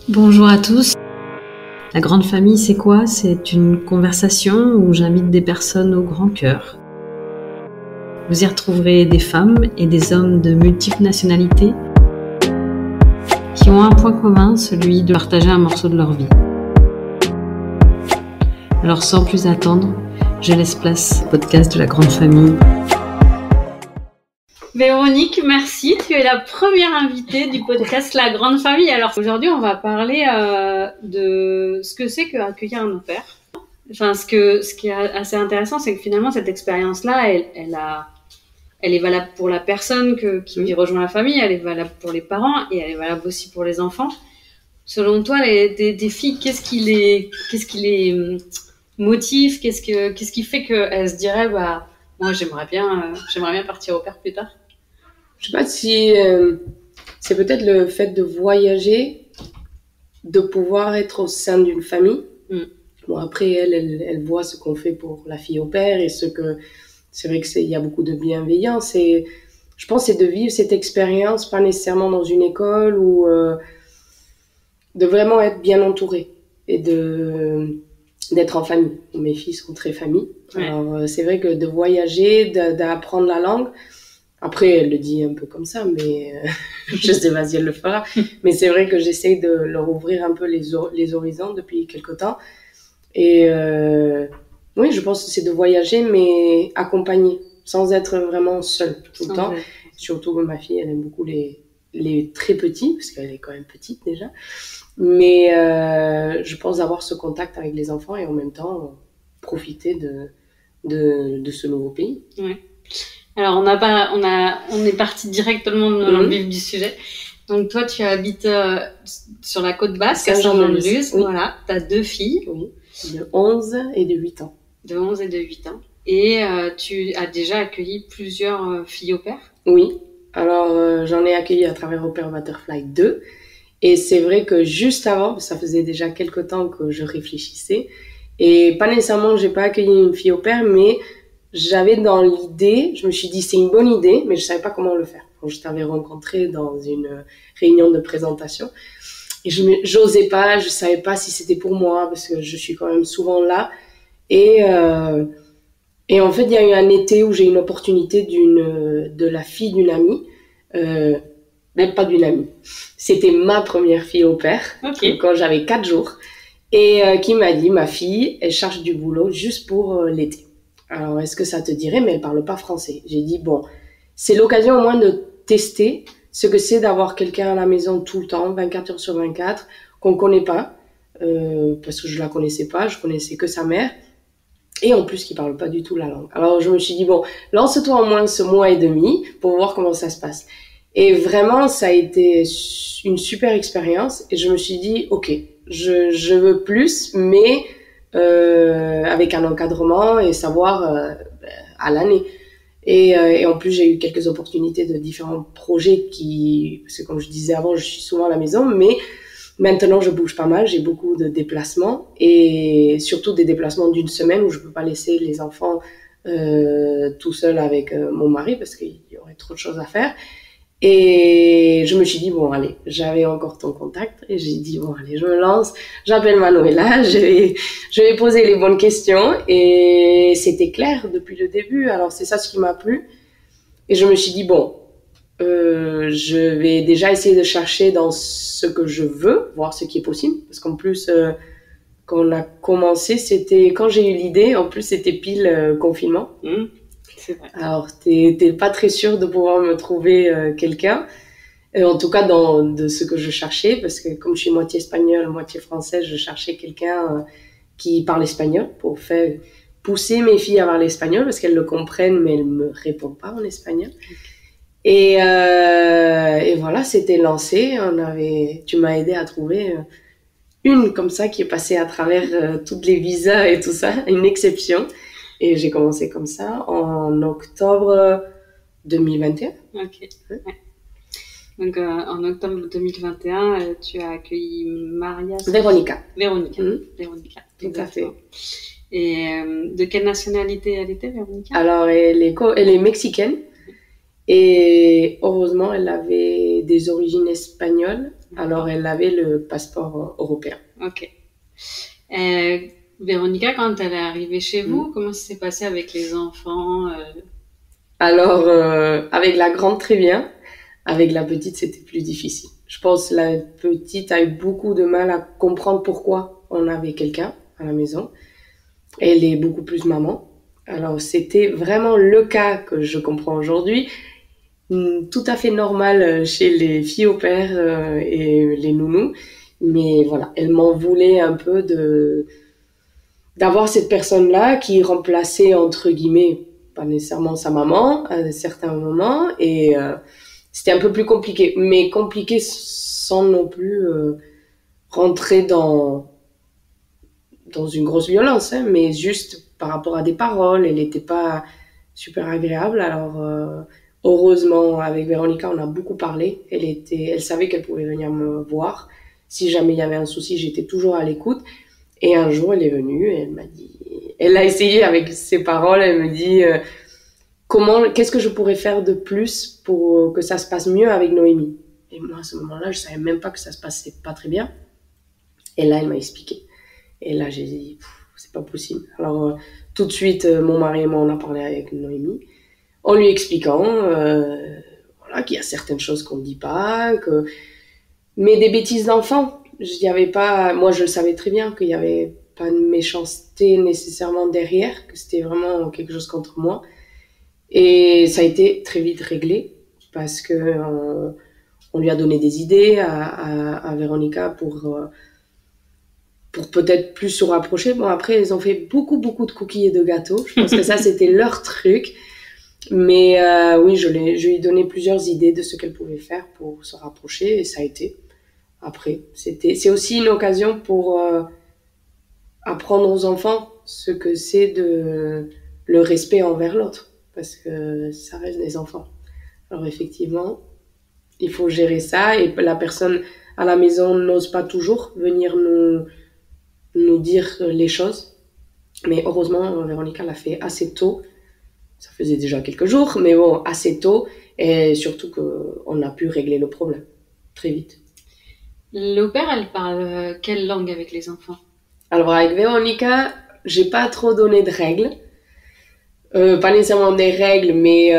Bonjour à tous. La grande famille, c'est quoi? C'est une conversation où j'invite des personnes au grand cœur. Vous y retrouverez des femmes et des hommes de multiples nationalités qui ont un point commun, celui de partager un morceau de leur vie. Alors sans plus attendre, je laisse place au podcast de la grande famille. Véronique, merci. Tu es la première invitée du podcast La Grande Famille. Alors aujourd'hui, on va parler de ce que c'est qu'accueillir un au-pair. Enfin, ce qui est assez intéressant, c'est que finalement, cette expérience-là, elle est valable pour la personne qui rejoint la famille, elle est valable pour les parents et elle est valable aussi pour les enfants. Selon toi, tes filles, qu'est-ce qui les motive? Qu'est-ce qui fait qu'elles se diraient, moi, j'aimerais bien partir au pair plus tard? Je sais pas si c'est peut-être le fait de voyager, de pouvoir être au sein d'une famille. Bon, après, elle voit ce qu'on fait pour la fille au pair et c'est vrai qu'il y a beaucoup de bienveillance. Et je pense que c'est de vivre cette expérience, pas nécessairement dans une école, ou de vraiment être bien entourée et d'être en famille. Mes filles sont très famille. Ouais. Alors, c'est vrai que de voyager, d'apprendre la langue. Après, elle le dit un peu comme ça, mais je sais pas si elle le fera. Mais c'est vrai que j'essaie de leur ouvrir un peu les horizons depuis quelque temps. Et oui, je pense que c'est de voyager, mais accompagné, sans être vraiment seule tout le temps. Surtout que ma fille, elle aime beaucoup les très petits, parce qu'elle est quand même petite déjà. Mais je pense d'avoir ce contact avec les enfants et en même temps profiter de ce nouveau pays. Ouais. Alors, on est parti directement dans le vif du sujet. Donc, toi, tu habites sur la côte basque, à Saint-Jean-de-Luz. Oui. Voilà, tu as 2 filles. Oui, de 11 et de 8 ans. De 11 et de 8 ans. Et tu as déjà accueilli plusieurs filles au pair? Oui, alors j'en ai accueilli à travers Au Pair Butterfly 2. Et c'est vrai que juste avant, ça faisait déjà quelques temps que je réfléchissais. Et pas nécessairement, j'ai pas accueilli une fille au pair, mais j'avais dans l'idée, je me suis dit c'est une bonne idée, mais je savais pas comment le faire. Quand je t'avais rencontré dans une réunion de présentation, et j'osais pas, je savais pas si c'était pour moi, parce que je suis quand même souvent là. Et en fait, il y a eu un été où j'ai eu une opportunité de la fille d'une amie, même pas d'une amie. C'était ma première fille au pair, quand j'avais 4 jours, et qui m'a dit, ma fille, elle cherche du boulot juste pour l'été. Alors, est-ce que ça te dirait? Mais elle parle pas français. J'ai dit, bon, c'est l'occasion au moins de tester ce que c'est d'avoir quelqu'un à la maison tout le temps, 24 heures sur 24, qu'on connaît pas, parce que je la connaissais pas, je connaissais que sa mère, et en plus qui parle pas du tout la langue. Alors, je me suis dit, bon, lance-toi au moins ce mois et demi pour voir comment ça se passe. Et vraiment, ça a été une super expérience, et je me suis dit, ok, je veux plus, mais avec un encadrement et savoir à l'année. Et en plus, j'ai eu quelques opportunités de différents projets parce que comme je disais avant, je suis souvent à la maison, mais maintenant, je bouge pas mal, j'ai beaucoup de déplacements et surtout des déplacements d'une semaine où je peux pas laisser les enfants tout seuls avec mon mari parce qu'il y aurait trop de choses à faire. Et je me suis dit, bon, allez, j'avais encore ton contact, et j'ai dit, bon, allez, je me lance, j'appelle Manuela, je vais poser les bonnes questions, et c'était clair depuis le début, alors c'est ça ce qui m'a plu, et je me suis dit, bon, je vais déjà essayer de chercher dans ce que je veux, voir ce qui est possible, parce qu'en plus, quand on a commencé, quand j'ai eu l'idée, en plus c'était pile confinement. C'est vrai. Alors, t'es pas très sûre de pouvoir me trouver quelqu'un, en tout cas de ce que je cherchais, parce que comme je suis moitié espagnole, moitié française, je cherchais quelqu'un qui parle espagnol pour faire pousser mes filles à parler espagnol, parce qu'elles le comprennent, mais elles me répondent pas en espagnol. Et voilà, c'était lancé. Tu m'as aidé à trouver une comme ça qui est passée à travers toutes les visas et tout ça, une exception. Et j'ai commencé comme ça en octobre 2021. Ok. Ouais. Donc en octobre 2021, tu as accueilli Véronica. Véronica. Tout à fait. Et de quelle nationalité elle était, Véronica? Alors, elle est mexicaine. Et heureusement, elle avait des origines espagnoles. Alors, elle avait le passeport européen. Ok. Véronica, quand elle est arrivée chez vous, comment ça s'est passé avec les enfants Alors, avec la grande, très bien. Avec la petite, c'était plus difficile. Je pense que la petite a eu beaucoup de mal à comprendre pourquoi on avait quelqu'un à la maison. Elle est beaucoup plus maman. Alors, c'était vraiment le cas que je comprends aujourd'hui. Tout à fait normal chez les filles au père et les nounous. Mais voilà, elle m'en voulait un peu d'avoir cette personne-là qui remplaçait, entre guillemets, pas nécessairement sa maman à certains moments. Et c'était un peu plus compliqué. Mais compliqué sans non plus rentrer dans une grosse violence, hein, mais juste par rapport à des paroles. Elle n'était pas super agréable. Alors, heureusement, avec Véronica, on a beaucoup parlé. Elle savait qu'elle pouvait venir me voir. Si jamais il y avait un souci, j'étais toujours à l'écoute. Et un jour, elle est venue et elle m'a dit... Elle a essayé avec ses paroles. Elle me dit... qu'est-ce que je pourrais faire de plus pour que ça se passe mieux avec Noémie? Et moi, à ce moment-là, je savais même pas que ça se passait pas très bien. Et là, elle m'a expliqué. Et là, j'ai dit, c'est pas possible. Alors, tout de suite, mon mari et moi, on a parlé avec Noémie, en lui expliquant voilà, qu'il y a certaines choses qu'on ne dit pas, mais des bêtises d'enfant. Moi, je le savais très bien qu'il n'y avait pas de méchanceté nécessairement derrière, que c'était vraiment quelque chose contre moi. Et ça a été très vite réglé, parce que on lui a donné des idées à Véronica pour peut-être plus se rapprocher. Bon, après, ils ont fait beaucoup de cookies et de gâteaux. Je pense que ça, c'était leur truc. Mais oui, je lui ai donné plusieurs idées de ce qu'elle pouvait faire pour se rapprocher, et ça a été. Après, c'est aussi une occasion pour apprendre aux enfants ce que c'est le respect envers l'autre, parce que ça reste des enfants. Alors effectivement, il faut gérer ça, et la personne à la maison n'ose pas toujours venir nous dire les choses. Mais heureusement, Véronica l'a fait assez tôt. Ça faisait déjà quelques jours, mais bon, assez tôt. Et surtout qu'on a pu régler le problème très vite. L'au pair, elle parle quelle langue avec les enfants? Alors avec Véronica, j'ai pas trop donné de règles. Pas nécessairement des règles, mais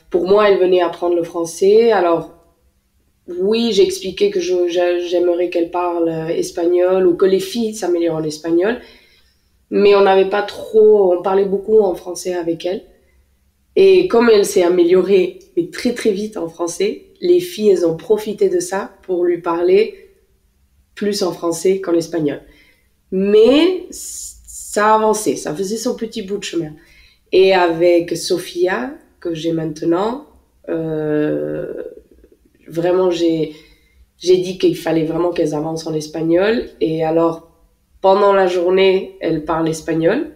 pour moi, elle venait apprendre le français. Alors oui, j'ai expliqué que j'aimerais qu'elle parle espagnol, ou que les filles s'améliorent en espagnol. Mais on parlait beaucoup en français avec elle. Et comme elle s'est améliorée, mais très très vite en français, les filles, elles ont profité de ça pour lui parler plus en français qu'en espagnol. Mais ça a avancé, ça faisait son petit bout de chemin. Et avec Sophia, que j'ai maintenant, vraiment j'ai dit qu'il fallait vraiment qu'elles avancent en espagnol. Et alors, pendant la journée, elle parle espagnol,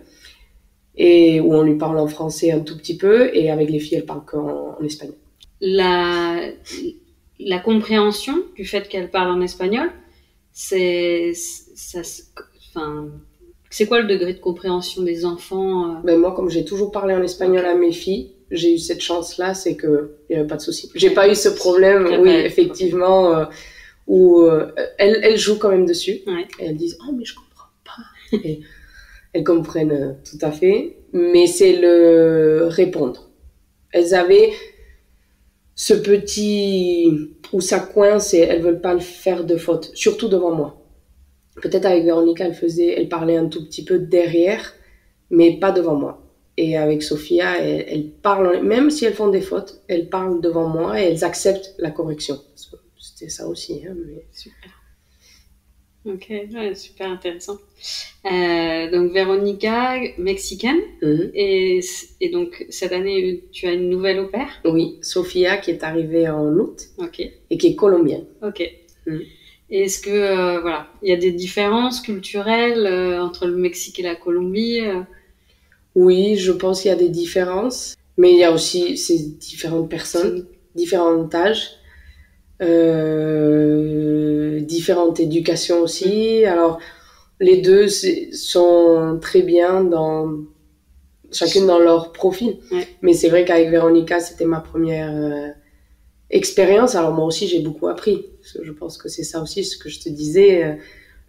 où on lui parle en français un tout petit peu, et avec les filles, elle parle qu'en espagnol. La compréhension du fait qu'elle parle en espagnol, c'est quoi le degré de compréhension des enfants Ben moi, comme j'ai toujours parlé en espagnol à mes filles, j'ai eu cette chance-là, c'est qu'il n'y avait pas de souci. J'ai pas eu ce problème, oui, effectivement, où elles jouent quand même dessus. Ouais. Et elles disent « Oh, mais je comprends pas !» Et elles comprennent tout à fait, mais c'est le répondre. Elles avaient ce petit... où ça coince et elles veulent pas le faire de faute, surtout devant moi. Peut-être avec Véronica, elle parlait un tout petit peu derrière, mais pas devant moi. Et avec Sophia, elles parlent, même si elles font des fautes, elles parlent devant moi et elles acceptent la correction. C'était ça aussi. Hein, mais... Super. Ok, ouais, super intéressant. Donc Véronica, mexicaine, et donc cette année tu as une nouvelle au pair? Oui, Sophia qui est arrivée en août, okay. Et qui est colombienne. Ok. Et est-ce que voilà, il y a des différences culturelles entre le Mexique et la Colombie? Oui, je pense qu'il y a des différences, mais il y a aussi ces différentes personnes, différents âges. Différentes éducations aussi. Alors, les deux sont très bien chacune dans leur profil. Ouais. Mais c'est vrai qu'avec Véronica, c'était ma première expérience, alors moi aussi j'ai beaucoup appris. Parce que je pense que c'est ça aussi ce que je te disais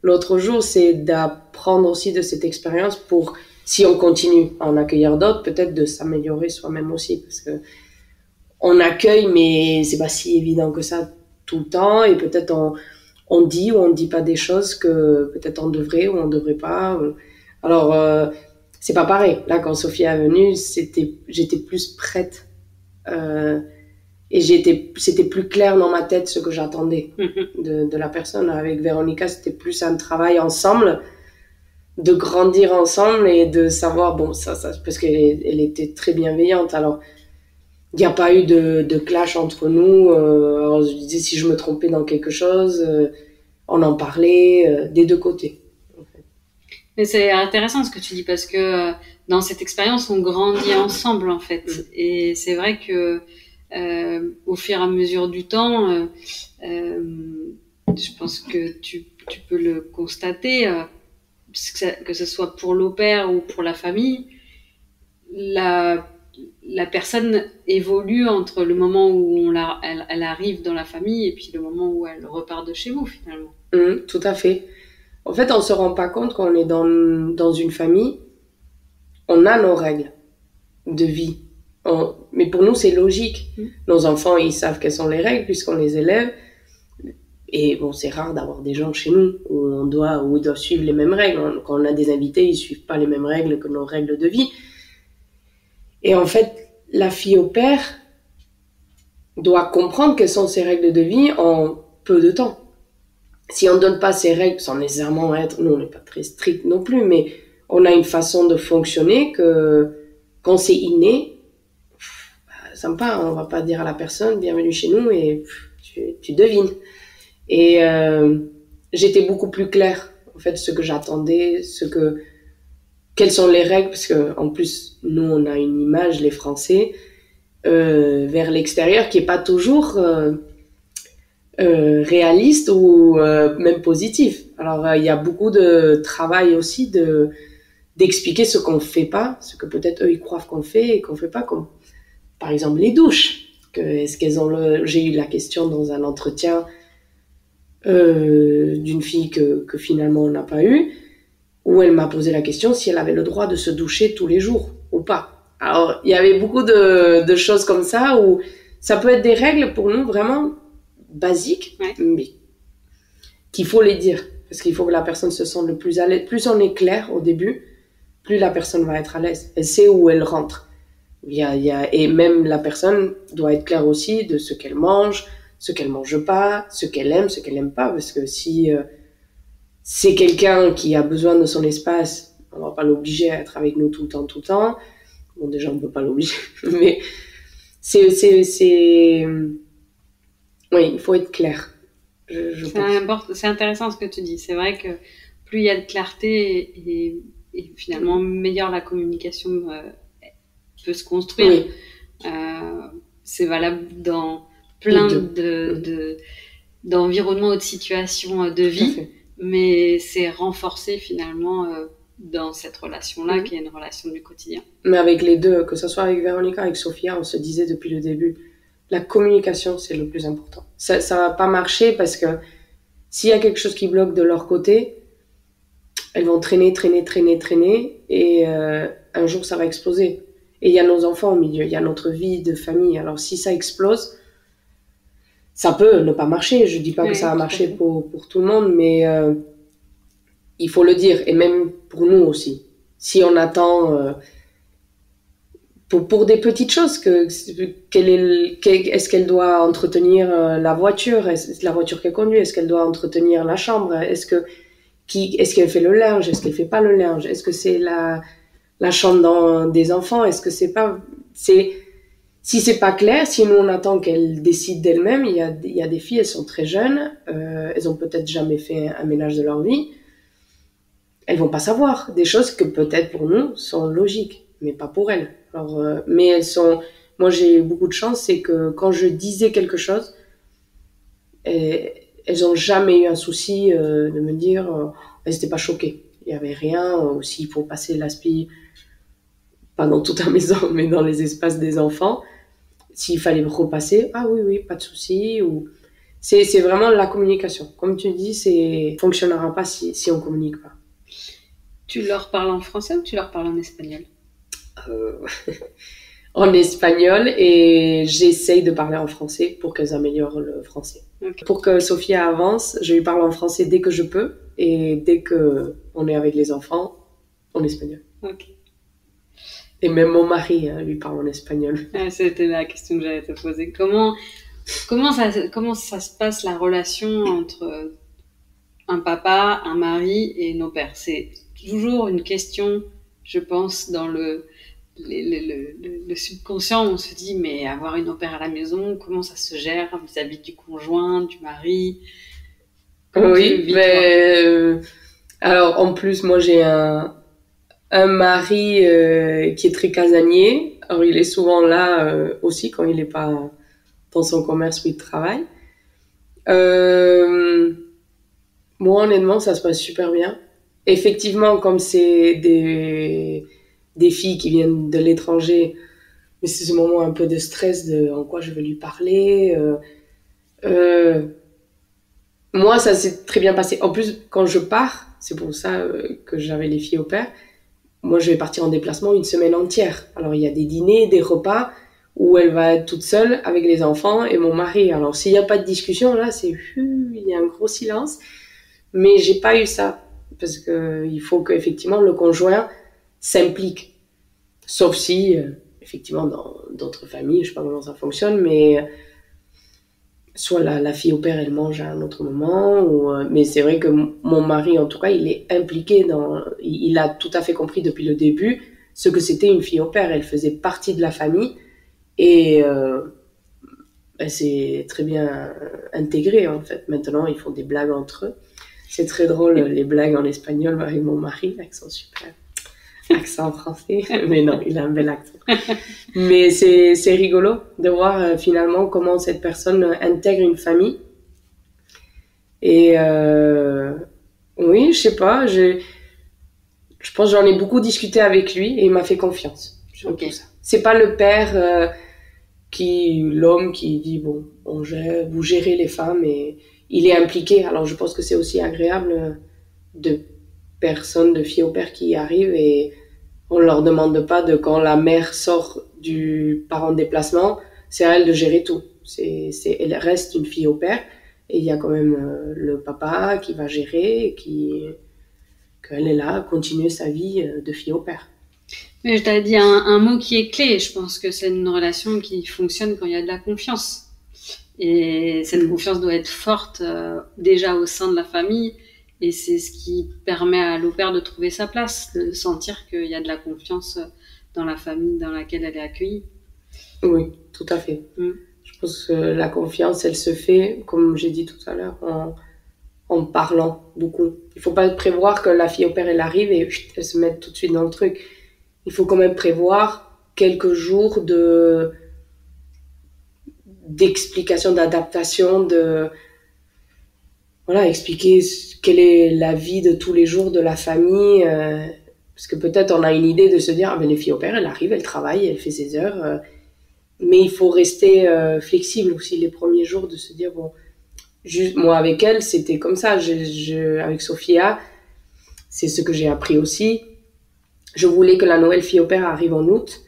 l'autre jour, c'est d'apprendre aussi de cette expérience pour, si on continue à en accueillir d'autres, peut-être de s'améliorer soi-même aussi. Parce que on accueille, mais c'est pas si évident que ça tout le temps. Et peut-être on dit ou on dit pas des choses que peut-être on devrait ou on devrait pas. Alors, c'est pas pareil. Là, quand Sophie est venue, j'étais plus prête. Et c'était plus clair dans ma tête ce que j'attendais de la personne. Avec Véronica, c'était plus un travail ensemble, de grandir ensemble et de savoir, bon, ça parce qu'elle était très bienveillante. Alors, il n'y a pas eu de clash entre nous. Alors, je disais si je me trompais dans quelque chose, on en parlait des deux côtés. Mais c'est intéressant ce que tu dis parce que dans cette expérience, on grandit ensemble en fait. Et c'est vrai que au fur et à mesure du temps, je pense que tu peux le constater, que ce soit pour l'au-pair ou pour la famille, la personne évolue entre le moment où elle arrive dans la famille et puis le moment où elle repart de chez vous finalement. Tout à fait. En fait, on se rend pas compte quand on est dans une famille, on a nos règles de vie. Mais pour nous, c'est logique. Nos enfants, ils savent quelles sont les règles puisqu'on les élève. Et bon, c'est rare d'avoir des gens chez nous où ils doivent suivre les mêmes règles. Quand on a des invités, ils suivent pas les mêmes règles que nos règles de vie. Et en fait, la fille au père doit comprendre quelles sont ses règles de vie en peu de temps. Si on ne donne pas ces règles, sans nécessairement être... Nous, on n'est pas très strict non plus, mais on a une façon de fonctionner que quand c'est inné, sympa, on va pas dire à la personne bienvenue chez nous et tu devines. Et j'étais beaucoup plus claire en fait ce que j'attendais, quelles sont les règles, parce que en plus nous on a une image, les Français, vers l'extérieur qui est pas toujours réaliste ou même positif. Alors il y a beaucoup de travail aussi d'expliquer ce qu'on fait pas, ce que peut-être eux ils croient qu'on fait et qu'on fait pas, comme par exemple les douches. J'ai eu la question dans un entretien d'une fille que finalement on n'a pas eu, où elle m'a posé la question si elle avait le droit de se doucher tous les jours ou pas. Alors il y avait beaucoup de choses comme ça où ça peut être des règles pour nous vraiment basiques, mais qu'il faut les dire parce qu'il faut que la personne se sente le plus à l'aise. Plus on est clair au début, plus la personne va être à l'aise. Elle sait où elle rentre. Et même la personne doit être claire aussi de ce qu'elle mange, ce qu'elle mange pas, ce qu'elle aime pas, parce que si c'est quelqu'un qui a besoin de son espace, on va pas l'obliger à être avec nous tout le temps. Bon, déjà, on peut pas l'obliger, mais oui, il faut être clair. C'est intéressant ce que tu dis. C'est vrai que plus il y a de clarté et finalement meilleure la communication peut se construire. Oui. C'est valable dans plein d'environnements ou de situations de vie, mais c'est renforcé finalement dans cette relation-là qui est une relation du quotidien. Mais avec les deux, que ce soit avec Véronica, avec Sophia, on se disait depuis le début, la communication c'est le plus important. Ça va pas marcher parce que s'il y a quelque chose qui bloque de leur côté, elles vont traîner et un jour ça va exploser. Et il y a nos enfants au milieu, il y a notre vie de famille. Alors si ça explose, ça peut ne pas marcher. Je dis pas que ça va marcher pour tout le monde, mais il faut le dire. Et même pour nous aussi. Si on attend pour des petites choses, est-ce qu'elle doit entretenir la voiture, la voiture qu'elle conduit, est-ce qu'elle doit entretenir la chambre, est-ce qu'elle fait le linge, est-ce qu'elle fait pas le linge, est-ce que c'est la chambre des enfants, est-ce que c'est pas... Si c'est pas clair, si nous on attend qu'elles décident d'elles-mêmes, il y a des filles, elles sont très jeunes, elles ont peut-être jamais fait un ménage de leur vie, elles vont pas savoir des choses que peut-être pour nous sont logiques, mais pas pour elles. Alors, mais moi j'ai eu beaucoup de chance, c'est que quand je disais quelque chose, elles ont jamais eu un souci de me dire, elles étaient pas choquées. Il y avait rien, s'il faut passer l'aspi, pas dans toute la maison, mais dans les espaces des enfants, S'il fallait repasser, ah oui, oui, pas de souci. Ou... C'est vraiment la communication. Comme tu dis, ça fonctionnera pas si on communique pas. Tu leur parles en français ou tu leur parles en espagnol? Euh, En espagnol et j'essaye de parler en français pour qu'elles améliorent le français. Okay. Pour que Sophia avance, je lui parle en français dès que je peux et dès que on est avec les enfants, en espagnol. Ok. Et même mon mari lui parle en espagnol. Ah, c'était la question que j'allais te poser. Comment ça se passe la relation entre un papa, un mari et nos pères? C'est toujours une question, je pense, dans le subconscient, on se dit, mais avoir une au-pair à la maison, comment ça se gère vis-à-vis du conjoint, du mari? Oui, mais alors en plus, moi j'ai un mari qui est très casanier. Alors il est souvent là aussi quand il n'est pas dans son commerce où il travaille. Moi, honnêtement, ça se passe super bien. Effectivement, comme c'est des filles qui viennent de l'étranger, mais c'est ce moment un peu de stress de en quoi je vais lui parler. Moi, ça s'est très bien passé. En plus, quand je pars, c'est pour ça que j'avais les filles au pair. Moi, je vais partir en déplacement une semaine entière. Alors, il y a des dîners, des repas où elle va être toute seule avec les enfants et mon mari. Alors, s'il n'y a pas de discussion, là, il y a un gros silence. Mais j'ai pas eu ça. Parce que il faut qu'effectivement, le conjoint s'implique. Sauf si, effectivement, dans d'autres familles, je sais pas comment ça fonctionne, mais soit la fille au père, elle mange à un autre moment, mais c'est vrai que mon mari, en tout cas, il est impliqué il a tout à fait compris depuis le début ce que c'était une fille au père. Elle faisait partie de la famille et elle s'est très bien intégrée, en fait. Maintenant, ils font des blagues entre eux. C'est très drôle, les blagues en espagnol avec mon mari, l'accent super. Accent français, mais non, il a un bel accent. Mais c'est rigolo de voir finalement comment cette personne intègre une famille. Et oui, je sais pas, je pense que j'en ai beaucoup discuté avec lui et il m'a fait confiance sur tout ça. C'est pas le père l'homme qui dit bon, vous gérez les femmes et il est impliqué. Alors je pense que c'est aussi agréable de personnes, de filles au père qui arrivent et on leur demande pas de quand la mère sort du parent de déplacement, c'est à elle de gérer tout. Elle reste une fille au père et il y a quand même le papa qui va gérer et qu'elle est là, continuer sa vie de fille au père. Mais je t'ai dit un mot qui est clé. Je pense que c'est une relation qui fonctionne quand il y a de la confiance. Et cette confiance doit être forte déjà au sein de la famille. Et c'est ce qui permet à l'au-pair de trouver sa place, de sentir qu'il y a de la confiance dans la famille dans laquelle elle est accueillie. Oui, tout à fait. Je pense que la confiance, elle se fait, comme j'ai dit tout à l'heure, en parlant beaucoup. Il faut pas prévoir que la fille au père, elle arrive et elle se mette tout de suite dans le truc. Il faut quand même prévoir quelques jours d'explication, d'adaptation, voilà, expliquer quelle est la vie de tous les jours de la famille. Parce que peut-être on a une idée de se dire, ah ben les filles au père, elle arrive, elle travaille, elle fait ses heures. Mais il faut rester flexible aussi les premiers jours, de se dire, bon, juste moi avec elle, c'était comme ça. Avec Sophia, c'est ce que j'ai appris aussi. Je voulais que la nouvelle fille au père arrive en août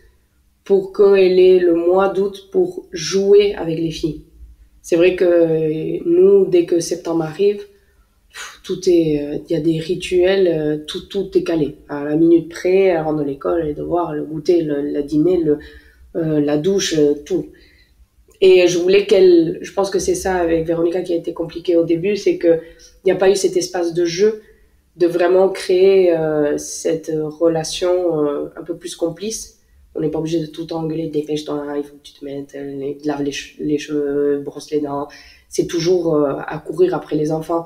pour qu'elle ait le mois d'août pour jouer avec les filles. C'est vrai que nous, dès que septembre arrive, il y a des rituels, tout est calé. À la minute près, elle rentre de l'école, les devoirs, le goûter, le dîner, la douche, tout. Et je pense que c'est ça avec Véronica qui a été compliqué au début, c'est qu'il n'y a pas eu cet espace de jeu, de vraiment créer cette relation un peu plus complice. On n'est pas obligé de tout engueuler, dépêche-toi, il faut que tu te mettes, lave les cheveux, brosse les dents. C'est toujours à courir après les enfants.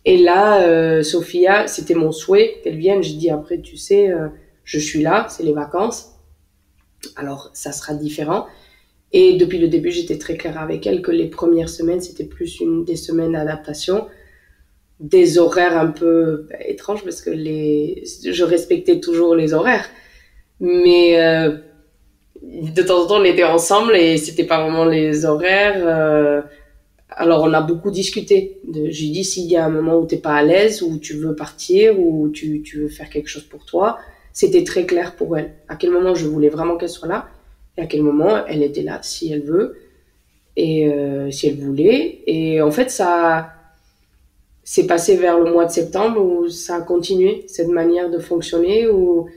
Et là, Sophia, c'était mon souhait qu'elle vienne. J'ai dit après, tu sais, je suis là, c'est les vacances. Alors, ça sera différent. Et depuis le début, j'étais très claire avec elle que les premières semaines, c'était plus des semaines d'adaptation, des horaires un peu étranges parce que je respectais toujours les horaires. Mais De temps en temps, on était ensemble et c'était pas vraiment les horaires. Alors, on a beaucoup discuté. J'ai dit, s'il y a un moment où t'es pas à l'aise, où tu veux partir, ou tu veux faire quelque chose pour toi, c'était très clair pour elle. À quel moment je voulais vraiment qu'elle soit là, et à quel moment elle était là, si elle veut, et si elle voulait. Et en fait, ça s'est passé vers le mois de septembre, où ça a continué, cette manière de fonctionner, où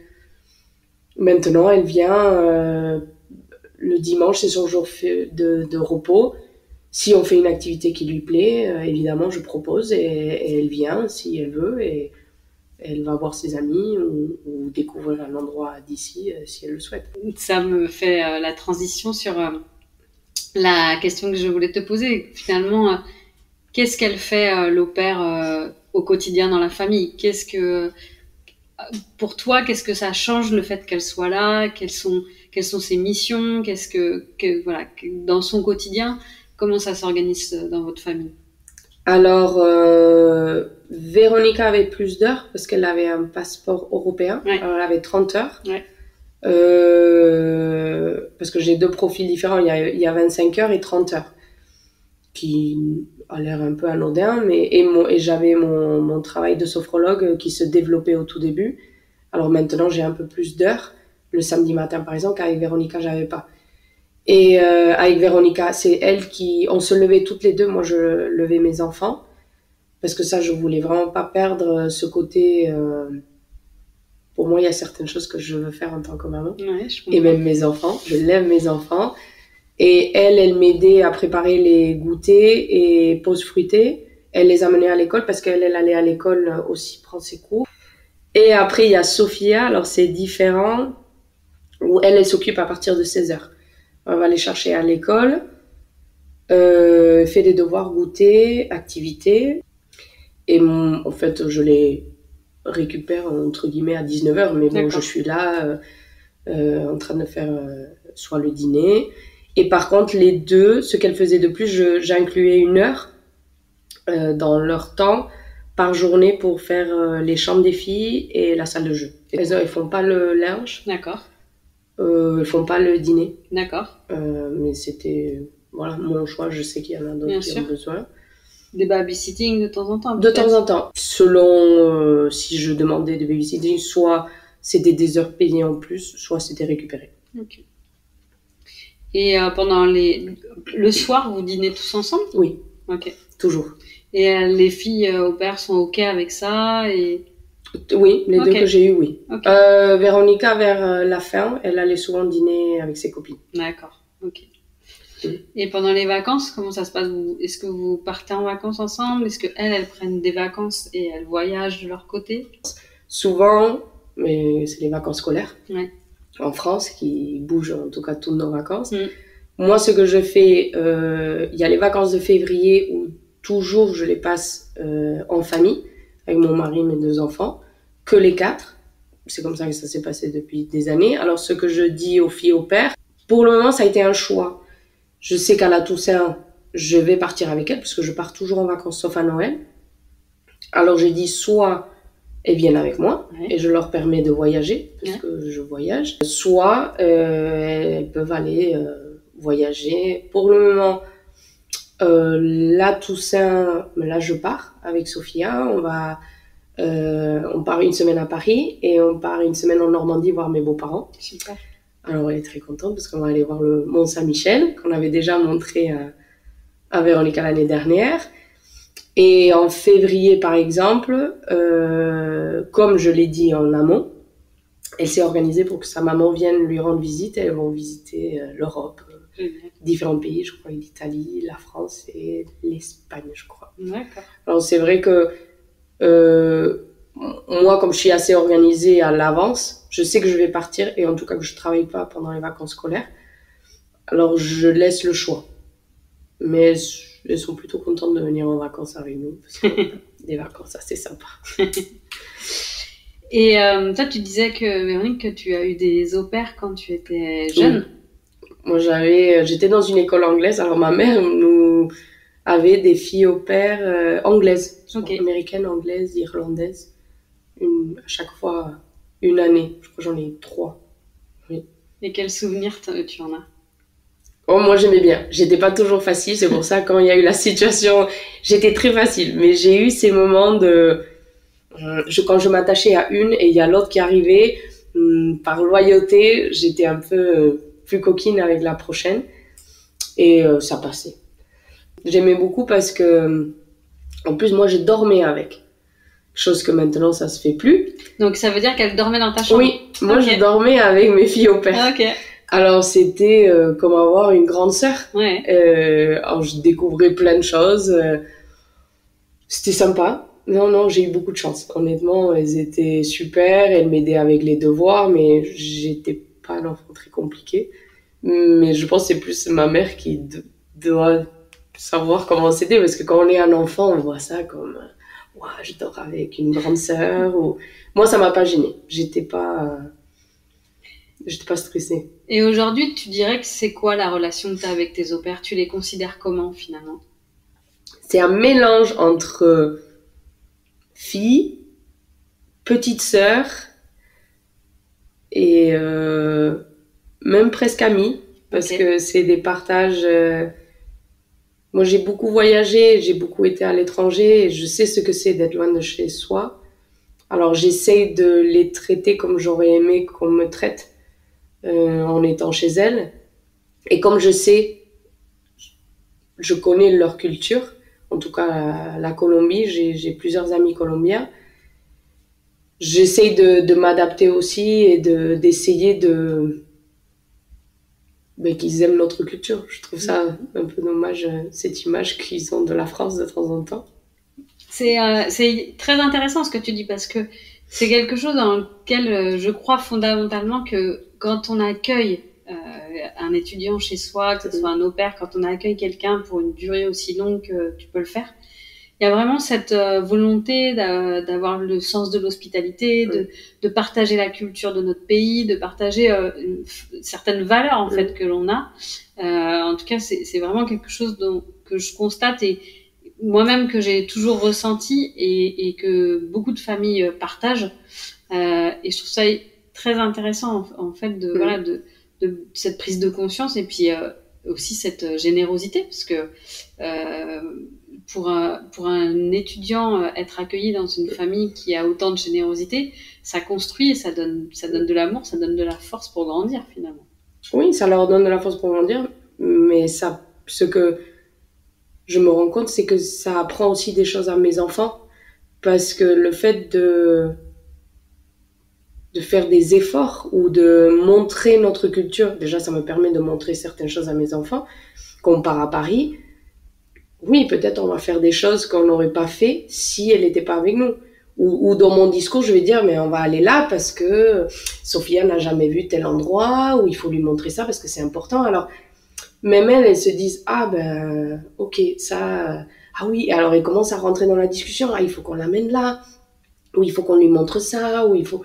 maintenant, elle vient le dimanche, c'est son jour de repos. Si on fait une activité qui lui plaît, évidemment, je propose et elle vient si elle veut et elle va voir ses amis ou découvrir un endroit d'ici si elle le souhaite. Ça me fait la transition sur la question que je voulais te poser. Finalement, qu'est-ce qu'elle fait l'au pair au quotidien dans la famille? Pour toi, qu'est-ce que ça change le fait qu'elle soit là? Quelles sont ses missions? Voilà, dans son quotidien, comment ça s'organise dans votre famille? Alors, Véronica avait plus d'heures parce qu'elle avait un passeport européen. Ouais. Alors, elle avait 30 heures. Ouais. Parce que j'ai deux profils différents. Il y a 25 heures et 30 heures. Qui a l'air un peu anodin, et j'avais mon travail de sophrologue qui se développait au tout début. Alors maintenant, j'ai un peu plus d'heures. Le samedi matin, par exemple, qu'avec Véronica, j'avais pas. Et avec Véronica, c'est elle on se levait toutes les deux. Moi, je levais mes enfants. Parce que ça, je voulais vraiment pas perdre ce côté. Pour moi, il y a certaines choses que je veux faire en tant que maman. Ouais, je comprends. Et même mes enfants. Je lève mes enfants. Et elle m'aidait à préparer les goûters et pauses fruitées. Elle les amenait à l'école parce qu'elle allait à l'école aussi prendre ses cours. Et après, il y a Sophia. Alors, c'est différent. Où elle s'occupe à partir de 16h. On va les chercher à l'école. Fait des devoirs, goûter, activités. Et en fait, je les récupère entre guillemets à 19h. Mais bon, D'accord. je suis là en train de faire soit le dîner. Et par contre, les deux, ce qu'elles faisaient de plus, j'incluais une heure dans leur temps par journée pour faire les chambres des filles et la salle de jeu. Elles font pas le linge. D'accord. Elles font pas le dîner. D'accord. Mais c'était voilà mon choix. Je sais qu'il y en a d'autres qui ont besoin. Des babysitting de temps en temps? De temps en temps. Selon si je demandais de babysitting, soit c'était des heures payées en plus, soit c'était récupéré. Ok. Et pendant le soir, vous dînez tous ensemble? Oui. Ok. Toujours. Et les filles au pair sont ok avec ça et... Oui, les deux que j'ai eu, oui. Okay. Véronica, vers la fin, elle allait souvent dîner avec ses copines. D'accord, ok. Et pendant les vacances, comment ça se passe? Est-ce que vous partez en vacances ensemble? Est-ce qu'elles prennent des vacances et elles voyagent de leur côté? Souvent, mais c'est les vacances scolaires. Ouais. En France, qui bougent en tout cas toutes nos vacances. Moi, ce que je fais, il y a les vacances de février où toujours je les passe en famille, avec mon mari, mes deux enfants, que les 4. C'est comme ça que ça s'est passé depuis des années. Alors, ce que je dis aux filles au pair, pour le moment, ça a été un choix. Je sais qu'à la Toussaint, je vais partir avec elles, parce que je pars toujours en vacances, sauf à Noël. Alors, j'ai dit soit elles viennent avec moi, et je leur permets de voyager, parce que je voyage. Soit elles peuvent aller voyager. Pour le moment, la Toussaint, là je pars avec Sophia. On part une semaine à Paris et on part une semaine en Normandie voir mes beaux-parents. Super. Alors elle est très contente parce qu'on va aller voir le Mont Saint-Michel qu'on avait déjà montré à Véronica l'année dernière. Et en février par exemple, comme je l'ai dit en amont, elle s'est organisée pour que sa maman vienne lui rendre visite. Elles vont visiter l'Europe, différents pays, je crois l'Italie, la France et l'Espagne, je crois. D'accord. Alors c'est vrai que moi, comme je suis assez organisée à l'avance, je sais que je vais partir et en tout cas que je travaille pas pendant les vacances scolaires. Alors je laisse le choix. Mais elles sont plutôt contentes de venir en vacances avec nous parce que des vacances assez sympas. Et toi, tu disais que Véronique, que tu as eu des au pairs quand tu étais jeune. Oui. Moi, j'étais dans une école anglaise. Alors ma mère nous avait des filles au pair anglaises, américaines, anglaises, irlandaises. À chaque fois une année. Je crois que j'en ai 3. Oui. Et quel souvenir tu en as? Oh, moi j'aimais bien. J'étais pas toujours facile, c'est pour ça quand il y a eu la situation, j'étais très facile. Mais j'ai eu ces moments de quand je m'attachais à une et il y a l'autre qui arrivait, par loyauté, j'étais un peu plus coquine avec la prochaine et ça passait. J'aimais beaucoup parce que en plus moi je dormais avec, chose que maintenant ça se fait plus. Donc ça veut dire qu'elle dormait dans ta chambre? Oui, moi Ok. je dormais avec mes filles au père. Ah, ok. Alors c'était comme avoir une grande sœur. Ouais. Alors je découvrais plein de choses. C'était sympa. Non, j'ai eu beaucoup de chance. Honnêtement, elles étaient super. Elles m'aidaient avec les devoirs, mais j'étais pas un enfant très compliqué. Mais je pense que c'est plus ma mère qui doit savoir comment c'était, parce que quand on est un enfant, on voit ça comme ouah, je dors avec une grande sœur. Ou... Moi, ça m'a pas gênée. J'étais pas stressée. Et aujourd'hui, tu dirais que c'est quoi la relation que tu as avec tes au-pairs? Tu les considères comment finalement? C'est un mélange entre fille, petite sœur et même presque amie, parce que c'est des partages. Moi, j'ai beaucoup voyagé, j'ai beaucoup été à l'étranger, et je sais ce que c'est d'être loin de chez soi. Alors, j'essaye de les traiter comme j'aurais aimé qu'on me traite en étant chez elles. Et comme je connais leur culture, en tout cas la Colombie, j'ai plusieurs amis colombiens. J'essaye de m'adapter aussi et d'essayer qu'ils aiment notre culture. Je trouve ça un peu dommage, cette image qu'ils ont de la France de temps en temps. C'est très intéressant ce que tu dis, parce que c'est quelque chose dans lequel je crois fondamentalement que quand on accueille un étudiant chez soi, que ce soit un au-pair, quand on accueille quelqu'un pour une durée aussi longue que tu peux le faire, il y a vraiment cette volonté d'avoir le sens de l'hospitalité, de partager la culture de notre pays, de partager certaines valeurs en fait que l'on a. En tout cas, c'est vraiment quelque chose que je constate et moi-même que j'ai toujours ressenti et que beaucoup de familles partagent. Et je trouve ça très intéressant en fait de cette prise de conscience et puis aussi cette générosité, parce que pour un étudiant, être accueilli dans une famille qui a autant de générosité, ça construit et ça donne de l'amour, ça donne de la force pour grandir finalement. Oui, ça leur donne de la force pour grandir, mais ce que je me rends compte, c'est que ça apprend aussi des choses à mes enfants, parce que le fait de faire des efforts ou de montrer notre culture, déjà ça me permet de montrer certaines choses à mes enfants. Quand on part à Paris, oui, peut-être on va faire des choses qu'on n'aurait pas fait si elle n'était pas avec nous. Ou dans mon discours, je vais dire, mais on va aller là parce que Sophia n'a jamais vu tel endroit, ou il faut lui montrer ça parce que c'est important. Alors, même elles se disent, ah ben, ok, ça, ah oui, alors elles commencent à rentrer dans la discussion, ah il faut qu'on l'amène là, ou il faut qu'on lui montre ça, ou il faut...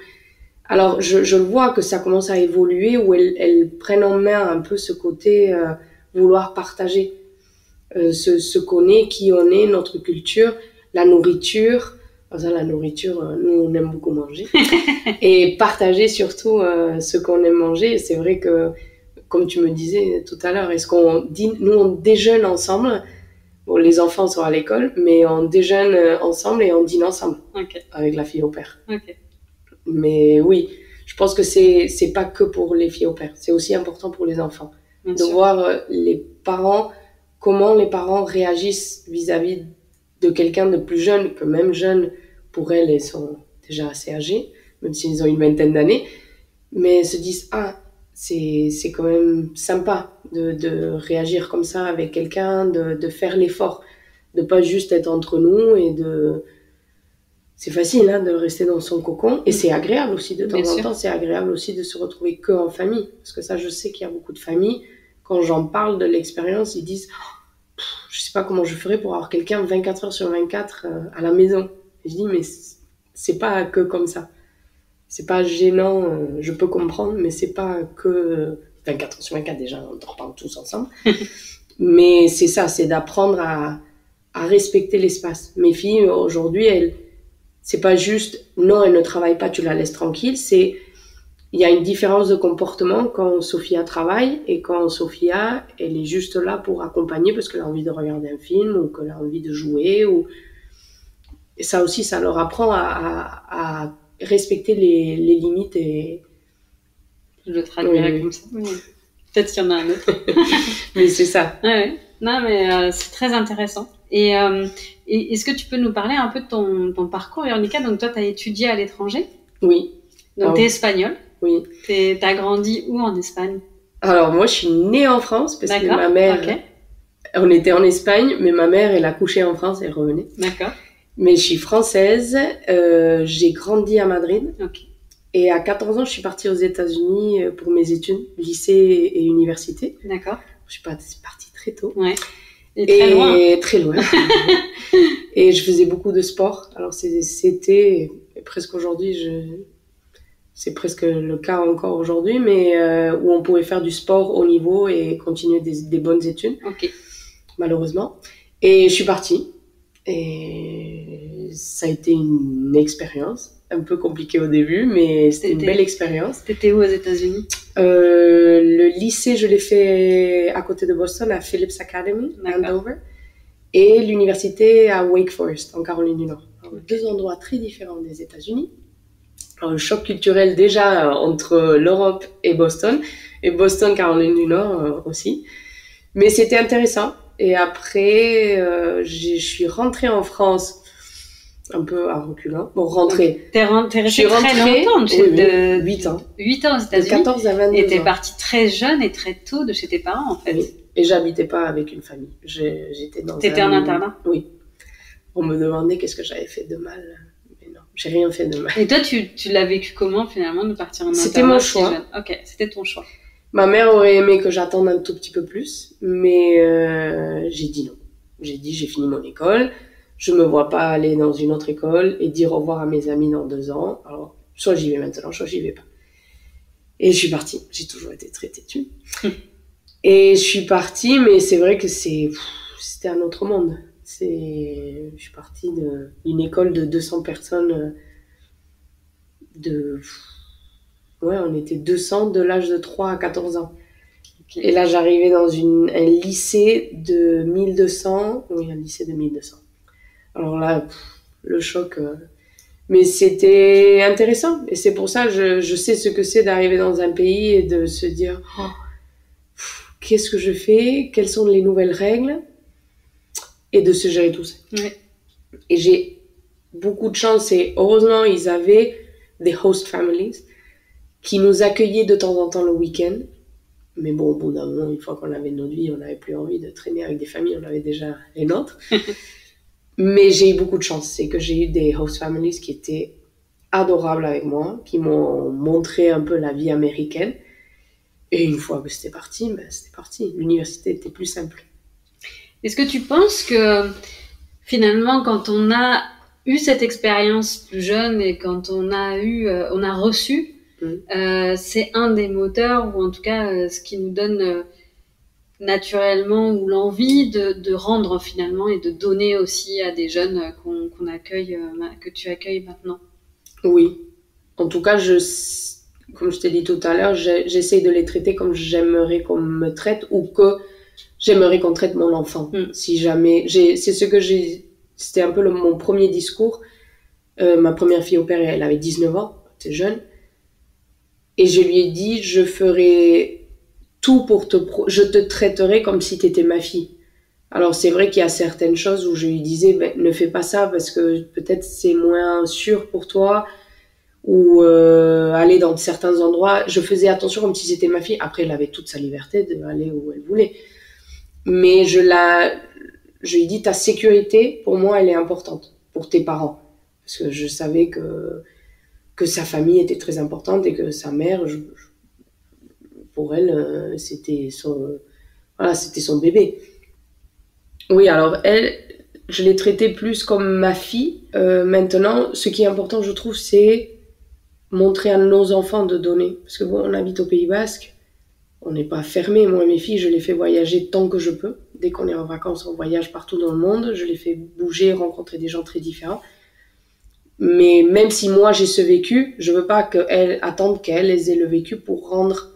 Alors, je le vois que ça commence à évoluer, où elles prennent en main un peu ce côté vouloir partager. Se connaît, qui on est, notre culture, la nourriture. Enfin, la nourriture, nous, on aime beaucoup manger. Et partager surtout ce qu'on aime manger. C'est vrai que, comme tu me disais tout à l'heure, nous, on déjeune ensemble. Bon, les enfants sont à l'école, mais on déjeune ensemble et on dîne ensemble. Avec la fille au père. Mais oui, je pense que c'est pas que pour les filles au père. C'est aussi important pour les enfants. Bien sûr. Voir les parents, comment les parents réagissent vis-à-vis de quelqu'un de plus jeune, que même jeune, pour elles sont déjà assez âgées, même s'ils ont une vingtaine d'années, mais se disent, ah, c'est quand même sympa de réagir comme ça avec quelqu'un, de faire l'effort, de pas juste être entre nous et de... C'est facile de rester dans son cocon, et c'est agréable aussi de temps en temps, c'est agréable aussi de se retrouver que en famille, parce que ça, je sais qu'il y a beaucoup de familles, quand j'en parle de l'expérience, ils disent je sais pas comment je ferais pour avoir quelqu'un 24 heures sur 24 à la maison. Et je dis, mais c'est pas que comme ça. C'est pas gênant, je peux comprendre, mais c'est pas que 24 heures sur 24, déjà, on dort pas tous ensemble. Mais c'est ça, c'est d'apprendre à respecter l'espace. Mes filles, aujourd'hui, c'est pas juste, non, elle ne travaille pas, tu la laisses tranquille, c'est il y a une différence de comportement quand Sophia travaille et quand Sophia, elle est juste là pour accompagner parce qu'elle a envie de regarder un film ou qu'elle a envie de jouer. Et ça aussi, ça leur apprend à respecter les limites et... Je le traduirais comme ça. Oui. Peut-être qu'il y en a un autre. Mais c'est ça. Ouais. Non, mais c'est très intéressant. Et est-ce que tu peux nous parler un peu de ton parcours, Véronica? Donc toi, tu as étudié à l'étranger. Oui. Donc tu es espagnole. Oui. T'as grandi où en Espagne? Alors moi, je suis née en France parce que ma mère... Okay. On était en Espagne, mais ma mère, elle a couché en France et elle revenait. D'accord. Mais je suis française. J'ai grandi à Madrid. Ok. Et à 14 ans, je suis partie aux États-Unis pour mes études, lycée et université. D'accord. Je suis partie très tôt. Ouais. Et très loin. Très loin. Et je faisais beaucoup de sport. Alors c'était presque aujourd'hui, c'est presque le cas encore aujourd'hui, mais où on pouvait faire du sport haut niveau et continuer des bonnes études. Ok. Malheureusement. Et je suis partie. Et ça a été une expérience. Un peu compliquée au début, mais c'était une belle expérience. T'étais où aux États-Unis? Le lycée, je l'ai fait à côté de Boston, à Phillips Academy, à Andover. Et l'université à Wake Forest, en Caroline du Nord. Alors, deux endroits très différents des États-Unis. Alors, le choc culturel déjà entre l'Europe et Boston Caroline du Nord aussi. Mais c'était intéressant. Et après, je suis rentrée en France un peu à reculons. Bon, rentrée. T'es restée très longtemps. Oui, 8 ans. 8 ans aux États-Unis. De 14 à 22 ans. Et t'es partie très jeune et très tôt de chez tes parents, en fait. Oui. Et j'habitais pas avec une famille. T'étais en internat? Oui. On me demandait qu'est-ce que j'avais fait de mal. Mais non, j'ai rien fait de mal. Et toi, tu l'as vécu comment, finalement, de partir en internat? C'était mon choix. Jeune. Ok, c'était ton choix. Ma mère aurait aimé que j'attende un tout petit peu plus, mais j'ai dit non. J'ai dit, j'ai fini mon école. Je me vois pas aller dans une autre école et dire au revoir à mes amis dans 2 ans. Alors, soit j'y vais maintenant, soit j'y vais pas. Et je suis partie. J'ai toujours été très têtue. Et je suis partie, mais c'est vrai que c'était un autre monde. Je suis partie d'une école de 200 personnes. Ouais, on était 200 de l'âge de 3 à 14 ans. Okay. Et là, j'arrivais dans un lycée de 1200. Oui, un lycée de 1200. Alors là, le choc. Mais c'était intéressant. Et c'est pour ça que je sais ce que c'est d'arriver dans un pays et de se dire qu'est-ce que je fais? Quelles sont les nouvelles règles? Et de se gérer tout ça. Oui. Et j'ai beaucoup de chance. Et heureusement, ils avaient des host families qui nous accueillaient de temps en temps le week-end. Mais bon, au bout d'un moment, une fois qu'on avait notre vie, on n'avait plus envie de traîner avec des familles. On avait déjà les nôtres. Mais j'ai eu beaucoup de chance. C'est que j'ai eu des host families qui étaient adorables avec moi, qui m'ont montré un peu la vie américaine. Et une fois que c'était parti, c'était parti. L'université était plus simple. Est-ce que tu penses que finalement, quand on a eu cette expérience plus jeune et quand on a reçu, c'est un des moteurs, ou en tout cas ce qui nous donne naturellement ou l'envie de rendre finalement et de donner aussi à des jeunes qu'on accueille, que tu accueilles maintenant? Oui. En tout cas, comme je t'ai dit tout à l'heure, j'essaye de les traiter comme j'aimerais qu'on me traite ou que j'aimerais qu'on traite mon enfant. Si jamais... C'était un peu mon premier discours. Ma première fille au père, elle avait 19 ans. Elle était jeune. Et je lui ai dit, je ferai tout pour je te traiterai comme si tu étais ma fille. Alors, c'est vrai qu'il y a certaines choses où je lui disais, ne fais pas ça parce que peut-être c'est moins sûr pour toi. Ou aller dans certains endroits. Je faisais attention comme si c'était ma fille. Après, elle avait toute sa liberté d'aller où elle voulait. Mais je lui ai dit, ta sécurité, pour moi, elle est importante pour tes parents. Parce que je savais que sa famille était très importante et que sa mère, pour elle, c'était son bébé. Oui, alors elle, je l'ai traitée plus comme ma fille. Maintenant, ce qui est important, je trouve, c'est montrer à nos enfants de donner. Parce que bon, on habite au Pays Basque, on n'est pas fermé. Moi, mes filles, je les fais voyager tant que je peux. Dès qu'on est en vacances, on voyage partout dans le monde. Je les fais bouger, rencontrer des gens très différents. Mais même si moi j'ai ce vécu, je veux pas qu'elles attendent qu'elles aient le vécu pour rendre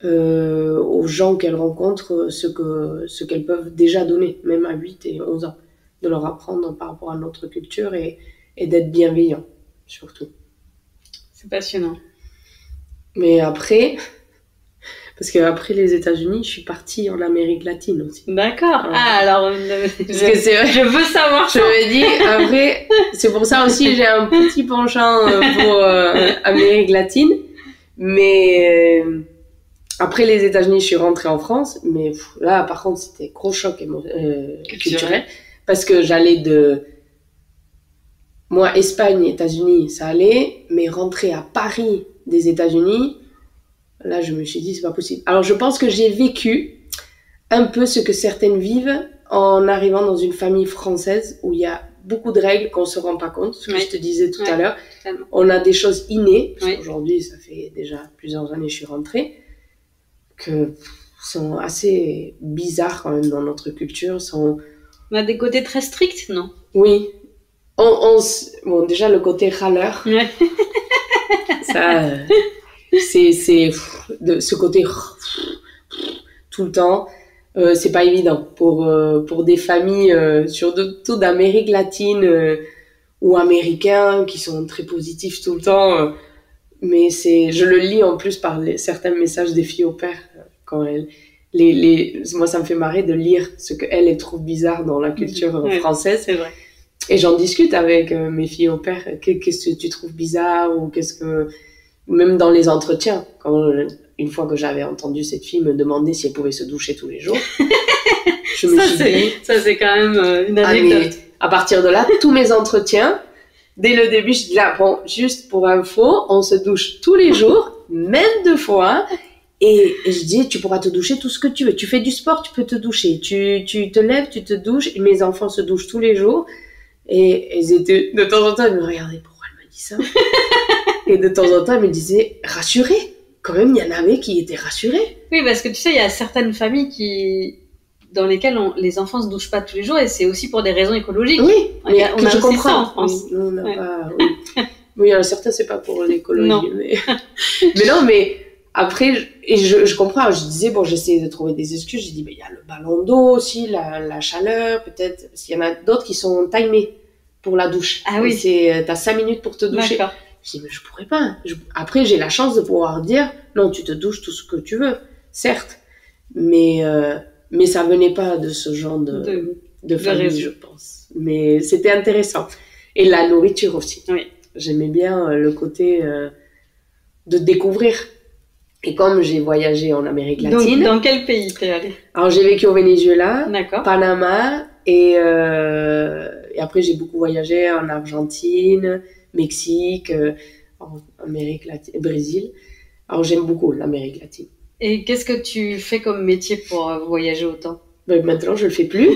aux gens qu'elles rencontrent ce qu'elles peuvent déjà donner, même à 8 et 11 ans. De leur apprendre par rapport à notre culture et d'être bienveillant, surtout. C'est passionnant. Mais après, parce qu'après les États-Unis, je suis partie en Amérique latine aussi. D'accord. Ah, alors, je veux savoir ça. Je me dis, après, c'est pour ça aussi j'ai un petit penchant pour Amérique latine. Mais après les États-Unis, je suis rentrée en France. Mais là, par contre, c'était gros choc culturel. Parce que j'allais de... Moi, Espagne, États-Unis, ça allait. Mais rentrer à Paris des États-Unis... Là, je me suis dit, c'est pas possible. Alors, je pense que j'ai vécu un peu ce que certaines vivent en arrivant dans une famille française où il y a beaucoup de règles qu'on se rend pas compte. Ce que je te disais tout à l'heure. Totalement. On a des choses innées. Parce qu'aujourd'hui, ça fait déjà plusieurs années que je suis rentrée. Que sont assez bizarres quand même dans notre culture. On a des côtés très stricts, non? Oui. Bon, déjà, le côté râleur. Ouais. Ça... c'est ce côté tout le temps, c'est pas évident pour des familles surtout d'Amérique latine ou américains qui sont très positifs tout le temps, mais je le lis en plus par certains messages des filles au père quand elles moi ça me fait marrer de lire ce qu'elles trouvent bizarre dans la culture française. C'est vrai. Et j'en discute avec mes filles au père. Qu'est-ce que tu trouves bizarre ou qu'est-ce que... Même dans les entretiens, une fois que j'avais entendu cette fille me demander si elle pouvait se doucher tous les jours, je me suis dit... Ça, c'est quand même une anecdote. À partir de là, tous mes entretiens, dès le début, je dis là, bon, juste pour info, on se douche tous les jours, même 2 fois, et je dis, tu pourras te doucher tout ce que tu veux. Tu fais du sport, tu peux te doucher. Tu te lèves, tu te douches, et mes enfants se douchent tous les jours, et elles étaient, de temps en temps, elles me regardaient, pourquoi elle me dit ça? Et de temps en temps, elle me disait, rassurée. Quand même, il y en avait qui étaient rassurés. Oui, parce que tu sais, il y a certaines familles dans lesquelles les enfants se douchent pas tous les jours et c'est aussi pour des raisons écologiques. Oui, mais on a je aussi comprends. ça en France. On n'a pas... Oui, certains, c'est pas pour l'écologie. Mais... mais non, mais après, je comprends. Je disais, bon, j'essayais de trouver des excuses. J'ai dit, il y a le ballon d'eau aussi, la chaleur, peut-être. Parce qu'il y en a d'autres qui sont timés pour la douche. Ah oui. T'as 5 minutes pour te doucher. D'accord. Je dis, mais je pourrais pas. Après, j'ai la chance de pouvoir dire, non, tu te douches tout ce que tu veux, certes. Mais ça venait pas de ce genre de famille, je pense. Mais c'était intéressant. Et la nourriture aussi. Oui. J'aimais bien le côté de découvrir. Et comme j'ai voyagé en Amérique latine... Donc, dans quel pays t'es allée? Alors, j'ai vécu au Venezuela, d'accord. Panama, et après, j'ai beaucoup voyagé en Argentine... Mexique, Amérique latine, Brésil. Alors j'aime beaucoup l'Amérique latine. Et qu'est-ce que tu fais comme métier pour voyager autant? Maintenant, je le fais plus.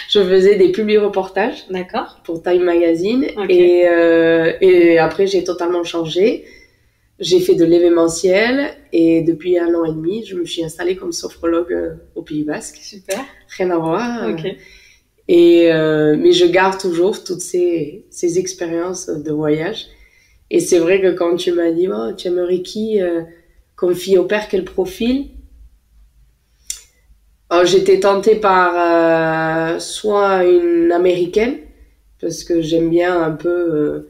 Je faisais des publi-reportages. D'accord. Pour Time Magazine. Okay. Et après, j'ai totalement changé. J'ai fait de l'événementiel et depuis 1 an et demi, je me suis installée comme sophrologue au Pays Basque. Super. Rien à voir. Ok. Mais je garde toujours toutes ces expériences de voyage. Et c'est vrai que quand tu m'as dit, oh, tu aimerais qui comme fille au père, quel profil? Alors, j'étais tentée par soit une américaine, parce que j'aime bien un peu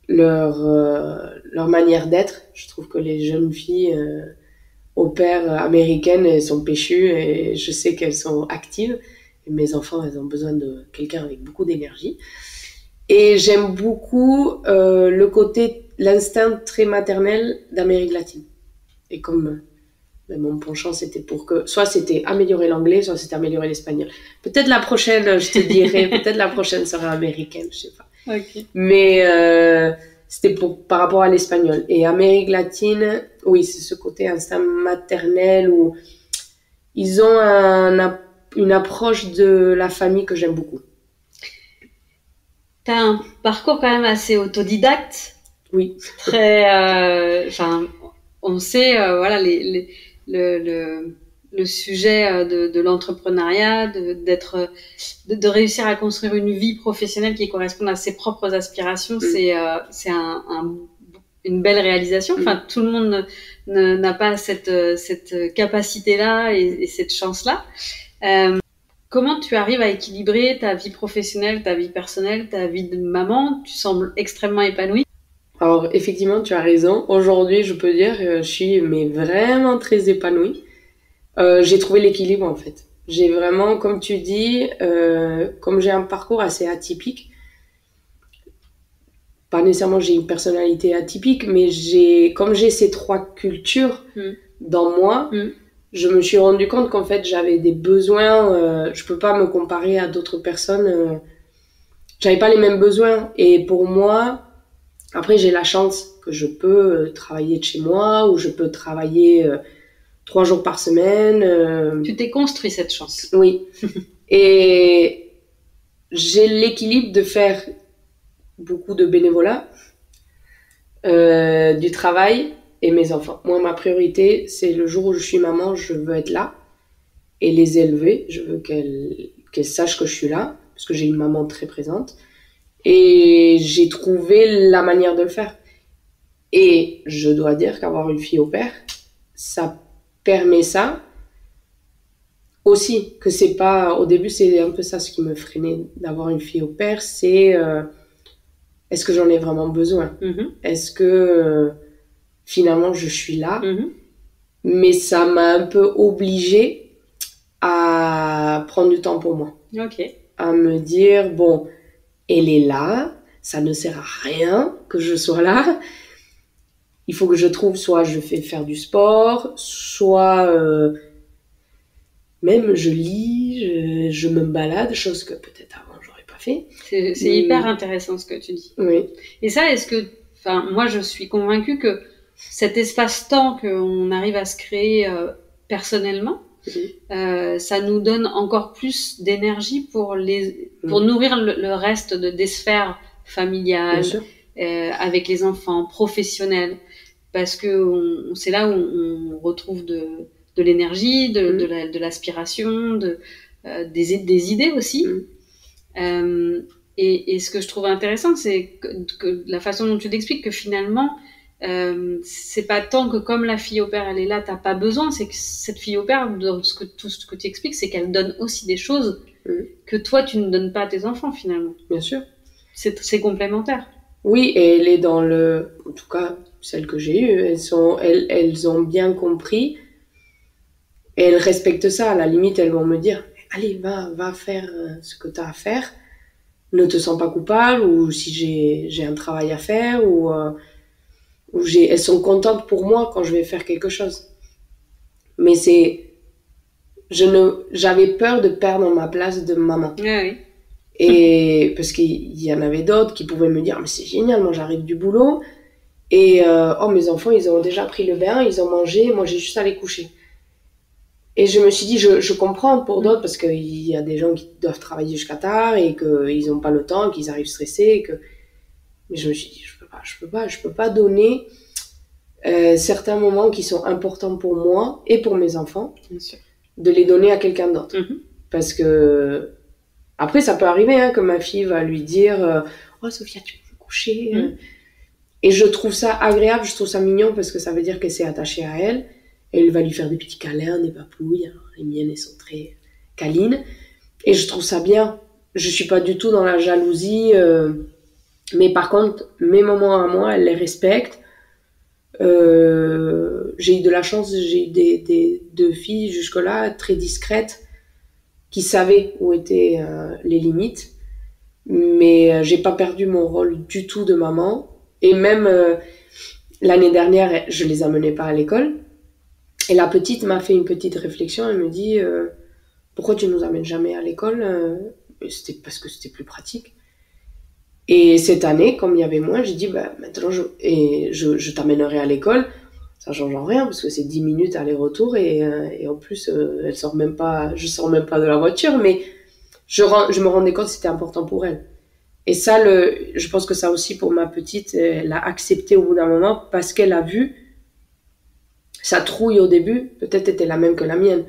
leur manière d'être. Je trouve que les jeunes filles au père américaines, elles sont péchues et je sais qu'elles sont actives. Mes enfants, elles ont besoin de quelqu'un avec beaucoup d'énergie. Et j'aime beaucoup l'instinct très maternel d'Amérique latine. Et comme mon penchant, c'était pour que... Soit c'était améliorer l'anglais, soit c'était améliorer l'espagnol. Peut-être la prochaine, je te dirai, peut-être la prochaine sera américaine, je sais pas. Okay. Mais c'était par rapport à l'espagnol. Et Amérique latine, oui, c'est ce côté instinct maternel où ils ont une approche de la famille que j'aime beaucoup. T'as un parcours quand même assez autodidacte. Oui. Très, on sait, voilà, le sujet de l'entrepreneuriat, de réussir à construire une vie professionnelle qui corresponde à ses propres aspirations, c'est une belle réalisation. Enfin, tout le monde n'a pas cette capacité-là et cette chance-là. Comment tu arrives à équilibrer ta vie professionnelle, ta vie personnelle, ta vie de maman? Tu sembles extrêmement épanouie. Alors, effectivement, tu as raison. Aujourd'hui, je peux dire, je suis vraiment très épanouie. J'ai trouvé l'équilibre, en fait. J'ai vraiment, comme tu dis, comme j'ai un parcours assez atypique, pas nécessairement j'ai une personnalité atypique, mais comme j'ai ces 3 cultures dans moi, je me suis rendu compte qu'en fait, j'avais des besoins, je peux pas me comparer à d'autres personnes, j'avais pas les mêmes besoins. Et pour moi, après, j'ai la chance que je peux travailler de chez moi, ou je peux travailler 3 jours par semaine. Tu t'es construit cette chance. Oui. Et j'ai l'équilibre de faire beaucoup de bénévolat, du travail et mes enfants. Moi, ma priorité, c'est le jour où je suis maman, je veux être là et les élever. Je veux qu'elles sachent que je suis là, parce que j'ai une maman très présente. Et j'ai trouvé la manière de le faire. Et je dois dire qu'avoir une fille au père, ça permet ça. Aussi, que c'est pas... Au début, c'est un peu ça ce qui me freinait d'avoir une fille au père, c'est... est-ce que j'en ai vraiment besoin? Est-ce que finalement je suis là? Mais ça m'a un peu obligée à prendre du temps pour moi. À me dire, bon, elle est là, ça ne sert à rien que je sois là. Il faut que je trouve, soit je fais faire du sport, soit même je lis, je me balade, chose que peut-être avant j'aurais pas fait. C'est hyper intéressant ce que tu dis. Oui. Et ça, moi je suis convaincue que cet espace-temps qu'on arrive à se créer personnellement, ça nous donne encore plus d'énergie pour nourrir le reste des sphères familiales, avec les enfants, professionnels, parce que c'est là où on retrouve de l'énergie, de l'aspiration, des idées aussi. Et ce que je trouve intéressant, c'est que la façon dont tu t'expliques que finalement, c'est pas tant que comme la fille au père elle est là, t'as pas besoin, c'est que cette fille au père, tout ce que tu expliques, c'est qu'elle donne aussi des choses que toi tu ne donnes pas à tes enfants finalement. Bien sûr. C'est complémentaire. Oui, et elle est dans en tout cas, celles que j'ai eues, elles ont bien compris et elles respectent ça. À la limite, elles vont me dire, allez, va faire ce que t'as à faire. Ne te sens pas coupable, ou si j'ai un travail à faire, elles sont contentes pour moi quand je vais faire quelque chose. Mais j'avais peur de perdre ma place de maman. Oui. Et parce qu'il y en avait d'autres qui pouvaient me dire, mais c'est génial, moi j'arrive du boulot et mes enfants ils ont déjà pris le bain, ils ont mangé, moi j'ai juste à les coucher. Et je me suis dit, je comprends pour d'autres, parce qu'il y a des gens qui doivent travailler jusqu'à tard et qu'ils n'ont pas le temps, qu'ils arrivent stressés. Mais je me suis dit, je peux pas donner certains moments qui sont importants pour moi et pour mes enfants, bien sûr, de les donner à quelqu'un d'autre. Parce que, après, ça peut arriver que ma fille va lui dire, oh Sophia, tu peux me coucher. Et je trouve ça agréable, je trouve ça mignon, parce que ça veut dire qu'elle s'est attachée à elle. Et elle va lui faire des petits câlins, des papouilles. Alors, les miennes, elles sont très câlines. Et je trouve ça bien. Je suis pas du tout dans la jalousie. Mais par contre, mes moments à moi, elle les respecte. J'ai eu de la chance. J'ai eu deux filles jusque-là, très discrètes, qui savaient où étaient les limites. Mais j'ai pas perdu mon rôle du tout de maman. Et même l'année dernière, je les amenais pas à l'école. Et la petite m'a fait une petite réflexion. Elle me dit, pourquoi tu nous amènes jamais à l'école? C'était parce que c'était plus pratique. Et cette année, comme il y avait moins, j'ai dit, maintenant je t'amènerai à l'école. Ça change en rien, parce que c'est 10 minutes aller-retour, et en plus, je sors même pas de la voiture, mais je me rendais compte que c'était important pour elle. Et ça, je pense que ça aussi, pour ma petite, elle a accepté au bout d'un moment, parce qu'elle a vu sa trouille au début, peut-être était la même que la mienne.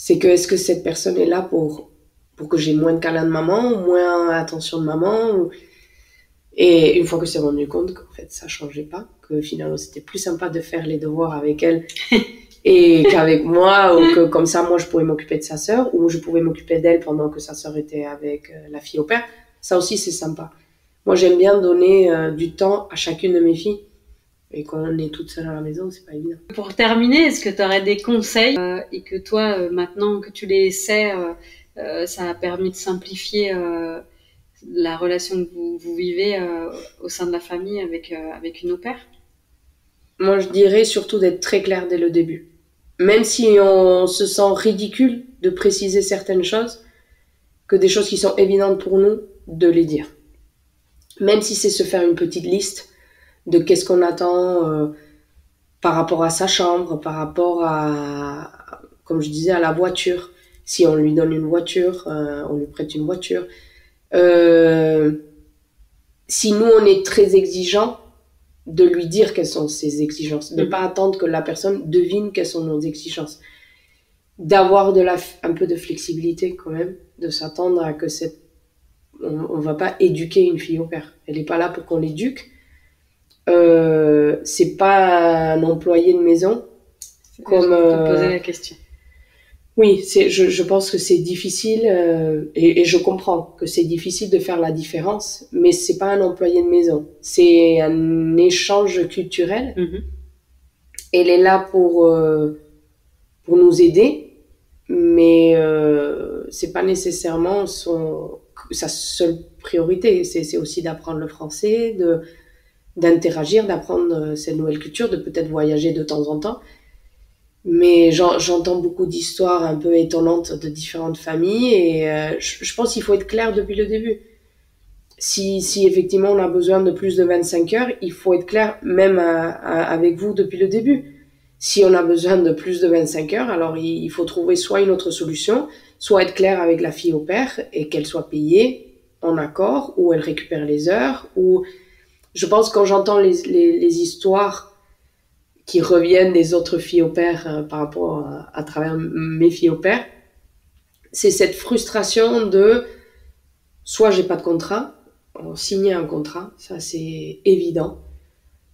C'est que est-ce que cette personne est là pour que j'ai moins de câlins de maman, ou moins attention de maman, Et une fois que je me suis rendu compte qu'en fait ça changeait pas, que finalement c'était plus sympa de faire les devoirs avec elle et qu'avec moi, ou que comme ça moi je pourrais m'occuper de sa sœur, ou je pouvais m'occuper d'elle pendant que sa sœur était avec la fille au père, ça aussi c'est sympa. Moi j'aime bien donner du temps à chacune de mes filles, et quand on est toute seule à la maison c'est pas évident. Pour terminer, est-ce que tu aurais des conseils et que toi maintenant que tu les sais, ça a permis de simplifier la relation que vous vivez au sein de la famille avec une au-pair? Moi je dirais surtout d'être très clair dès le début. Même si on se sent ridicule de préciser certaines choses, que des choses qui sont évidentes pour nous, de les dire. Même si c'est se faire une petite liste de qu'est-ce qu'on attend par rapport à sa chambre, par rapport à, comme je disais, à la voiture. Si on lui donne une voiture, on lui prête une voiture. Si nous, on est très exigeants, de lui dire quelles sont ses exigences. De ne pas attendre que la personne devine quelles sont nos exigences. D'avoir un peu de flexibilité quand même, de s'attendre à que on va pas éduquer une fille au père. Elle n'est pas là pour qu'on l'éduque. C'est pas un employé de maison. Comme te poser la question. Oui, je pense que c'est difficile et je comprends que c'est difficile de faire la différence, mais c'est pas un employé de maison. C'est un échange culturel. Elle est là pour nous aider, mais c'est pas nécessairement sa seule priorité. C'est aussi d'apprendre le français, d'interagir, d'apprendre cette nouvelle culture, de peut-être voyager de temps en temps. Mais j'entends beaucoup d'histoires un peu étonnantes de différentes familles et je pense qu'il faut être clair depuis le début. Si effectivement on a besoin de plus de 25 heures, il faut être clair même avec vous depuis le début. Si on a besoin de plus de 25 heures, alors il faut trouver soit une autre solution, soit être clair avec la fille au père et qu'elle soit payée en accord, ou elle récupère les heures. Ou je pense que quand j'entends les histoires qui reviennent des autres filles au père par rapport à travers mes filles au père, c'est cette frustration de soit j'ai pas de contrat, signer un contrat, ça c'est évident,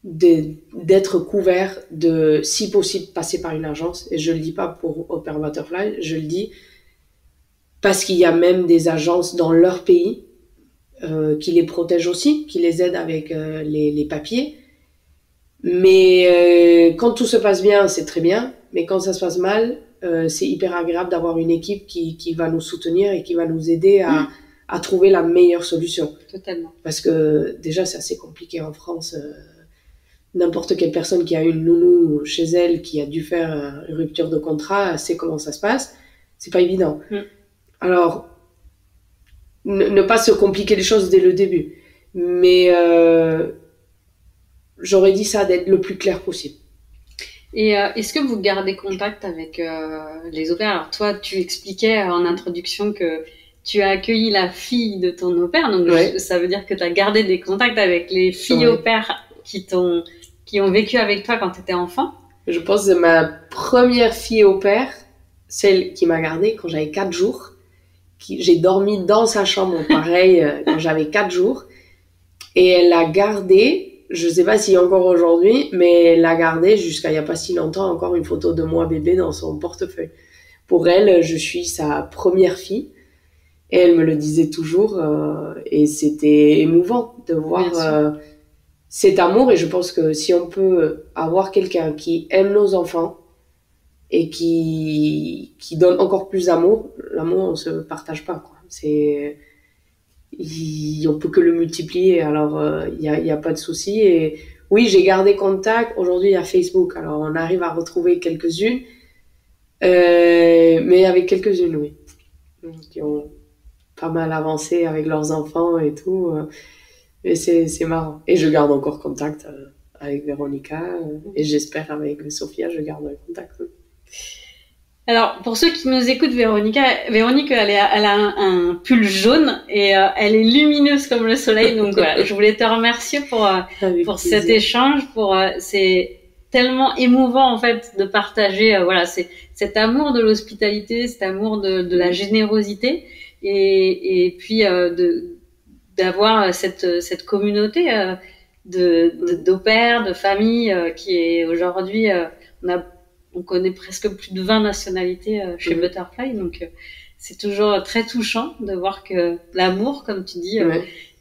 d'être couvert, de si possible passer par une agence, et je le dis pas pour Au Pair Butterfly, je le dis parce qu'il y a même des agences dans leur pays qui les protègent aussi, qui les aident avec les papiers. Mais quand tout se passe bien, c'est très bien. Mais quand ça se passe mal, c'est hyper agréable d'avoir une équipe qui va nous soutenir et qui va nous aider à trouver la meilleure solution. Totalement. Parce que déjà, c'est assez compliqué en France. N'importe quelle personne qui a une nounou chez elle, qui a dû faire une rupture de contrat, sait comment ça se passe. C'est pas évident. Alors, ne pas se compliquer les choses dès le début. Mais j'aurais dit ça d'être le plus clair possible. Et est-ce que vous gardez contact avec les au-pairs? Alors toi, tu expliquais en introduction que tu as accueilli la fille de ton au-pair, donc ça veut dire que tu as gardé des contacts avec les filles au-pair qui ont vécu avec toi quand tu étais enfant. Je pense que ma première fille au-pair, celle qui m'a gardée quand j'avais 4 jours, j'ai dormi dans sa chambre, pareil, quand j'avais 4 jours, et elle l'a gardée. Je sais pas si encore aujourd'hui, mais elle a gardé jusqu'à il y a pas si longtemps encore une photo de moi bébé dans son portefeuille. Pour elle, je suis sa première fille et elle me le disait toujours et c'était émouvant de voir cet amour. Et je pense que si on peut avoir quelqu'un qui aime nos enfants et qui donne encore plus d'amour, l'amour on se partage pas, quoi. On peut que le multiplier, alors il y a pas de souci. Et oui, j'ai gardé contact. Aujourd'hui il y a Facebook, alors on arrive à retrouver quelques-unes, mais avec quelques-unes, oui, qui ont pas mal avancé avec leurs enfants et tout, et c'est marrant. Et je garde encore contact avec Véronica, et j'espère avec Sophia je garde contact. Alors, pour ceux qui nous écoutent, Véronique, elle a un pull jaune et elle est lumineuse comme le soleil. Donc voilà, je voulais te remercier pour cet échange. C'est tellement émouvant en fait de partager voilà c'est cet amour de l'hospitalité, cet amour de la générosité et puis d'avoir cette communauté d'au pair, de famille qui est aujourd'hui on connaît presque plus de 20 nationalités chez Butterfly, donc c'est toujours très touchant de voir que l'amour, comme tu dis,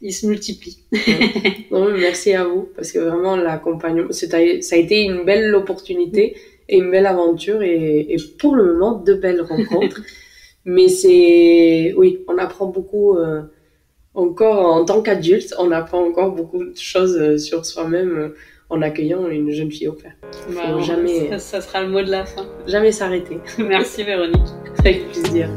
il se multiplie. Non, merci à vous, parce que vraiment l'accompagnement, ça a été une belle opportunité et une belle aventure et pour le moment, de belles rencontres. Mais oui, on apprend beaucoup, encore en tant qu'adulte, on apprend encore beaucoup de choses sur soi-même en accueillant une jeune fille au pair. Jamais... Ça sera le mot de la fin. Jamais s'arrêter. Merci Véronique. Avec plaisir.